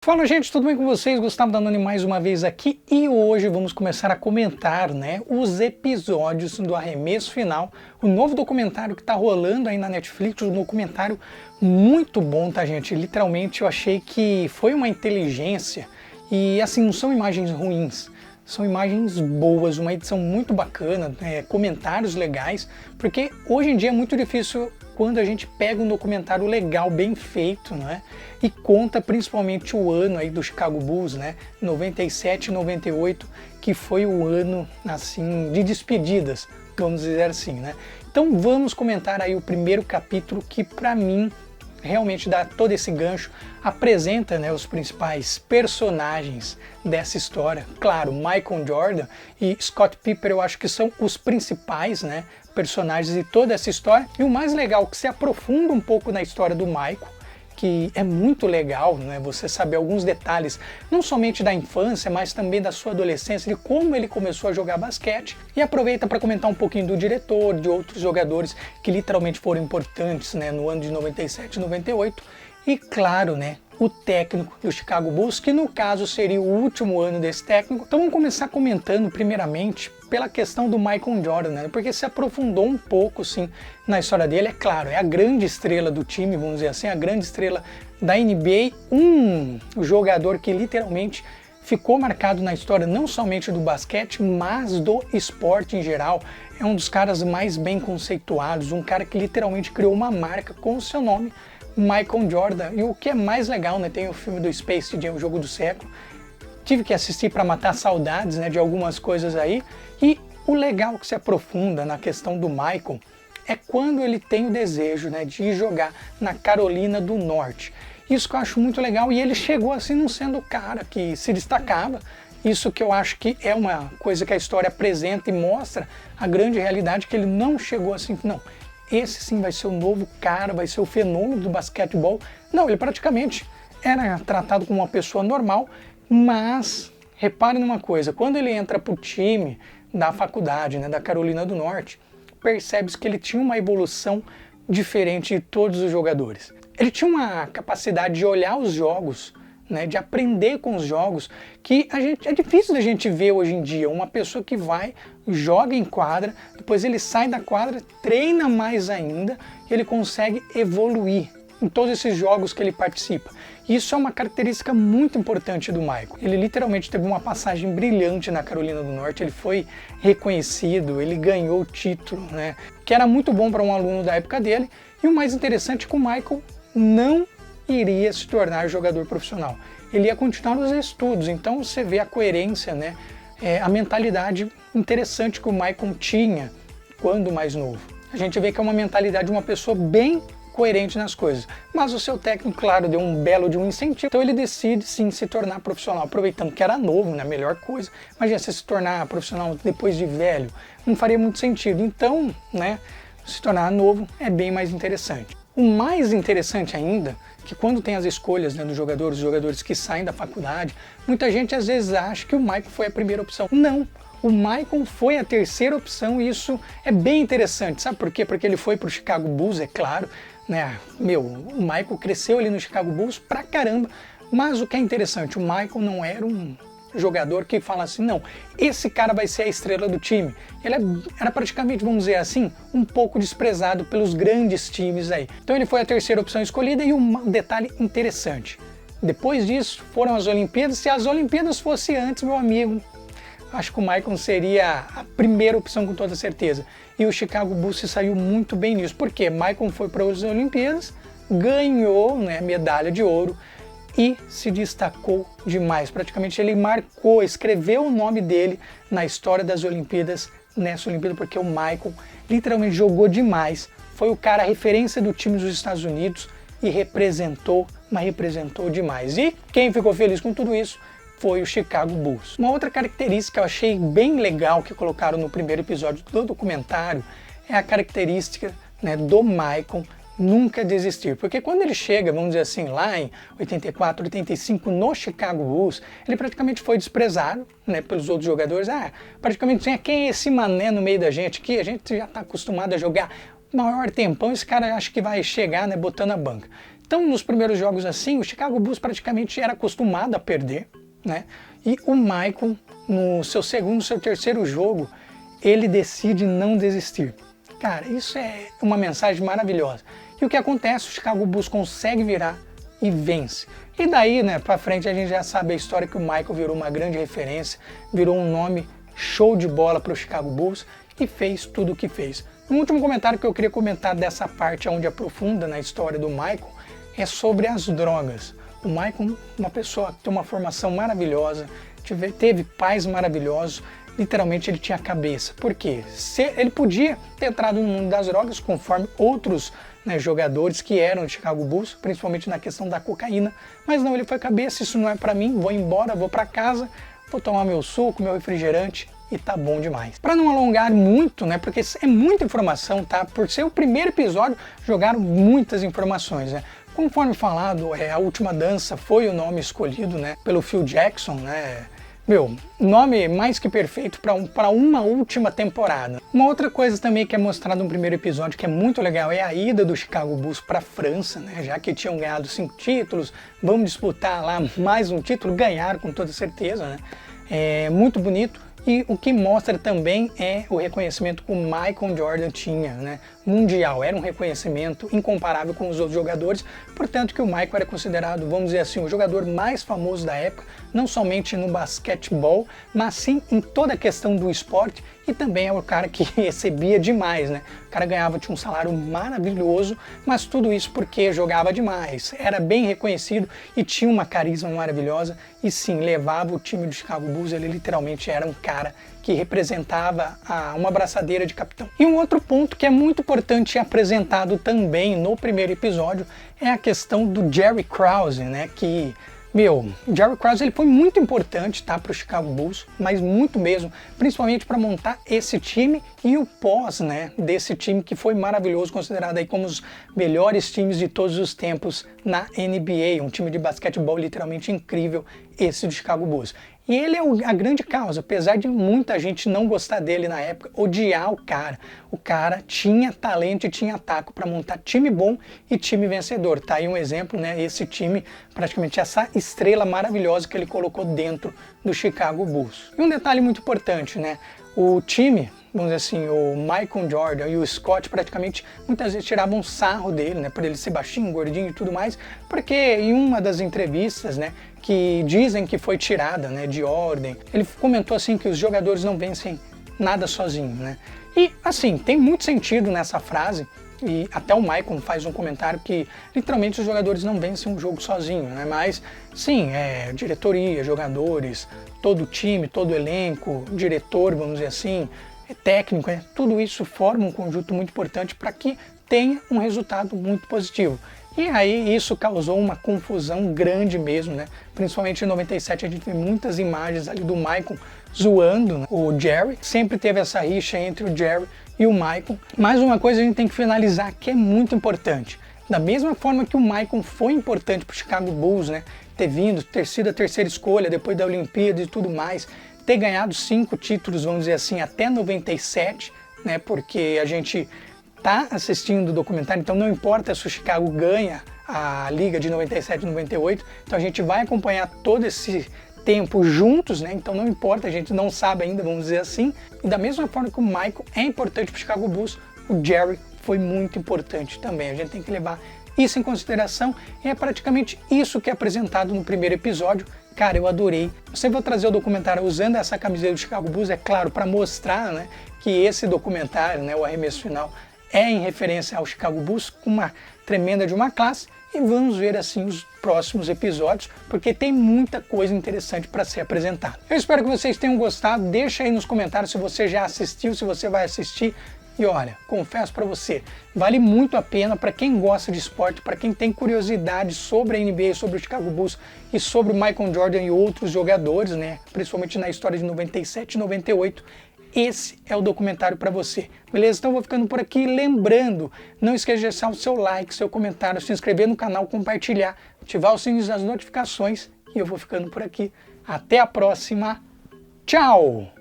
Fala gente, tudo bem com vocês? Gustavo Danoni mais uma vez aqui e hoje vamos começar a comentar, os episódios do Arremesso Final, o novo documentário que está rolando aí na Netflix, um documentário muito bom, tá gente? Literalmente eu achei que foi uma inteligência e assim, não são imagens ruins, são imagens boas, uma edição muito bacana, comentários legais, porque hoje em dia é muito difícil quando a gente pega um documentário legal, bem feito, e conta principalmente o ano aí do Chicago Bulls, 97 e 98, que foi o ano assim de despedidas, vamos dizer assim, Então vamos comentar aí o primeiro capítulo que para mim realmente dá todo esse gancho, apresenta os principais personagens dessa história. Claro, Michael Jordan e Scott Pippen eu acho que são os principais personagens de toda essa história. E o mais legal é que se aprofunda um pouco na história do Michael, que é muito legal, você saber alguns detalhes, não somente da infância, mas também da sua adolescência, de como ele começou a jogar basquete, e aproveita para comentar um pouquinho do diretor, de outros jogadores que literalmente foram importantes no ano de 97 e 98, e claro, o técnico do Chicago Bulls, que no caso seria o último ano desse técnico. Então vamos começar comentando primeiramente pela questão do Michael Jordan, porque se aprofundou um pouco sim na história dele. É claro, é a grande estrela do time, vamos dizer assim, a grande estrela da NBA, um jogador que literalmente ficou marcado na história não somente do basquete, mas do esporte em geral. É um dos caras mais bem conceituados, um cara que literalmente criou uma marca com o seu nome, Michael Jordan. E o que é mais legal, tem o filme do Space Jam, o jogo do século. Tive que assistir para matar saudades de algumas coisas aí. E o legal que se aprofunda na questão do Michael é quando ele tem o desejo de ir jogar na Carolina do Norte. Isso que eu acho muito legal, e ele chegou assim não sendo o cara que se destacava. Isso que eu acho que é uma coisa que a história apresenta e mostra a grande realidade, que ele não chegou assim, não, esse sim vai ser o novo cara, vai ser o fenômeno do basquetebol. Não, ele praticamente era tratado como uma pessoa normal, mas repare numa coisa, quando ele entra para o time da faculdade, da Carolina do Norte, percebe-se que ele tinha uma evolução diferente de todos os jogadores. Ele tinha uma capacidade de olhar os jogos, de aprender com os jogos, que é difícil da gente ver hoje em dia. Uma pessoa que vai, joga em quadra, depois ele sai da quadra, treina mais ainda, e ele consegue evoluir em todos esses jogos que ele participa. Isso é uma característica muito importante do Michael. Ele literalmente teve uma passagem brilhante na Carolina do Norte, ele foi reconhecido, ele ganhou o título, que era muito bom para um aluno da época dele. E o mais interessante é que o Michael não iria se tornar jogador profissional. Ele ia continuar os estudos, então você vê a coerência, a mentalidade interessante que o Michael tinha quando mais novo. A gente vê que é uma mentalidade de uma pessoa bem coerente nas coisas, mas o seu técnico, claro, deu um belo de um incentivo, então ele decide sim se tornar profissional, aproveitando que era novo, a melhor coisa. Imagina se tornar profissional depois de velho, não faria muito sentido, então, se tornar novo é bem mais interessante. O mais interessante ainda, que quando tem as escolhas dos jogadores, os jogadores que saem da faculdade, muita gente às vezes acha que o Michael foi a primeira opção. Não, o Michael foi a terceira opção, e isso é bem interessante. Sabe por quê? Porque ele foi para o Chicago Bulls, é claro, o Michael cresceu ali no Chicago Bulls pra caramba, mas o que é interessante, o Michael não era um jogador que fala assim, não, esse cara vai ser a estrela do time. Ele era praticamente, vamos dizer assim, um pouco desprezado pelos grandes times aí. Então ele foi a terceira opção escolhida. E um detalhe interessante, depois disso foram as Olimpíadas. Se as Olimpíadas fossem antes, meu amigo, acho que o Michael seria a primeira opção com toda certeza. E o Chicago Bulls se saiu muito bem nisso, porque Michael foi para as Olimpíadas, ganhou medalha de ouro, e se destacou demais. Praticamente ele marcou, escreveu o nome dele na história das Olimpíadas, nessa Olimpíada, porque o Michael literalmente jogou demais. Foi o cara, a referência do time dos Estados Unidos, e representou, mas representou demais. E quem ficou feliz com tudo isso foi o Chicago Bulls. Uma outra característica que eu achei bem legal que colocaram no primeiro episódio do documentário é a característica do Michael nunca desistir, porque quando ele chega, vamos dizer assim, lá em 84, 85, no Chicago Bulls, ele praticamente foi desprezado pelos outros jogadores. Praticamente tinha quem é esse mané no meio da gente, que a gente já está acostumado a jogar maior tempão, esse cara acha que vai chegar botando a banca. Então, nos primeiros jogos assim, o Chicago Bulls praticamente era acostumado a perder, né? E o Michael, no seu segundo, seu terceiro jogo, ele decide não desistir. Cara, isso é uma mensagem maravilhosa. E o que acontece? O Chicago Bulls consegue virar e vence. E daí, né, pra frente a gente já sabe a história que o Michael virou uma grande referência, virou um nome show de bola para o Chicago Bulls e fez tudo o que fez. Um último comentário que eu queria comentar dessa parte onde aprofunda na história do Michael é sobre as drogas. O Michael, uma pessoa que tem uma formação maravilhosa, teve pais maravilhosos, literalmente ele tinha cabeça. Por quê? Ele podia ter entrado no mundo das drogas, conforme outros, né, jogadores que eram de Chicago Bulls, principalmente na questão da cocaína, mas não, ele foi cabeça, isso não é para mim, vou embora, vou para casa, vou tomar meu suco, meu refrigerante e tá bom demais. Para não alongar muito, né, porque é muita informação, tá? Por ser o primeiro episódio, jogaram muitas informações, né? Conforme falado, A Última Dança foi o nome escolhido, né, pelo Phil Jackson, né? Meu, nome mais que perfeito para uma última temporada. Uma outra coisa também que é mostrada no primeiro episódio que é muito legal é a ida do Chicago Bulls para a França, né? Já que tinham ganhado 5 títulos, vamos disputar lá mais um título, ganharam com toda certeza, né? É muito bonito. E o que mostra também é o reconhecimento que o Michael Jordan tinha, né? Mundial, era um reconhecimento incomparável com os outros jogadores, portanto que o Michael era considerado, vamos dizer assim, o jogador mais famoso da época, não somente no basquetebol, mas sim em toda a questão do esporte, e também é o cara que recebia demais, né? O cara tinha um salário maravilhoso, mas tudo isso porque jogava demais, era bem reconhecido e tinha uma carisma maravilhosa, e sim, levava o time do Chicago Bulls, ele literalmente era um cara que representava uma braçadeira de capitão. E um outro ponto que é muito importante e apresentado também no primeiro episódio é a questão do Jerry Krause, né? Que, Jerry Krause ele foi muito importante, tá, para o Chicago Bulls, mas muito mesmo, principalmente para montar esse time e o pós, né, desse time que foi maravilhoso, considerado aí como os melhores times de todos os tempos na NBA, um time de basquetebol literalmente incrível, esse do Chicago Bulls. E ele é a grande causa, apesar de muita gente não gostar dele na época, odiar o cara. O cara tinha talento e tinha taco para montar time bom e time vencedor. Tá aí um exemplo, né? Esse time, praticamente essa estrela maravilhosa que ele colocou dentro do Chicago Bulls. E um detalhe muito importante, né? O time, vamos dizer assim, o Michael Jordan e o Scott praticamente muitas vezes tiravam sarro dele, né, por ele ser baixinho, gordinho e tudo mais, porque em uma das entrevistas, né, que dizem que foi tirada, né, de ordem, ele comentou assim que os jogadores não vencem nada sozinhos, né? E assim, tem muito sentido nessa frase. E até o Michael faz um comentário que literalmente os jogadores não vencem um jogo sozinho, né? Mas sim, diretoria, jogadores, todo o time, todo o elenco, diretor, vamos dizer assim, técnico, tudo isso forma um conjunto muito importante para que tenha um resultado muito positivo. E aí isso causou uma confusão grande mesmo, né? Principalmente em 97 a gente vê muitas imagens ali do Michael zoando, né, o Jerry. Sempre teve essa rixa entre o Jerry e o Michael. Mais uma coisa a gente tem que finalizar que é muito importante. Da mesma forma que o Michael foi importante para o Chicago Bulls, né? Ter sido a terceira escolha depois da Olimpíada e tudo mais, ter ganhado 5 títulos, vamos dizer assim, até 97, né? Porque a gente tá assistindo o documentário, então não importa se o Chicago ganha a liga de 97 e 98, então a gente vai acompanhar todo esse tempo juntos, né? Então não importa, a gente não sabe ainda, vamos dizer assim. E da mesma forma que o Michael é importante para o Chicago Bulls, o Jerry foi muito importante também. A gente tem que levar isso em consideração, e é praticamente isso que é apresentado no primeiro episódio. Cara, eu adorei. Eu sempre vou trazer o documentário usando essa camiseta do Chicago Bulls, é claro, para mostrar, né, que esse documentário, né, o Arremesso Final, é em referência ao Chicago Bulls, com uma tremenda de uma classe, e vamos ver assim os próximos episódios, porque tem muita coisa interessante para ser apresentada. Eu espero que vocês tenham gostado, deixa aí nos comentários se você já assistiu, se você vai assistir, e olha, confesso para você, vale muito a pena para quem gosta de esporte, para quem tem curiosidade sobre a NBA, sobre o Chicago Bulls e sobre o Michael Jordan e outros jogadores, né, principalmente na história de 97 e 98, esse é o documentário para você, beleza? Então eu vou ficando por aqui, lembrando, não esqueça de deixar o seu like, seu comentário, se inscrever no canal, compartilhar, ativar os sininhos das notificações, e eu vou ficando por aqui. Até a próxima, tchau!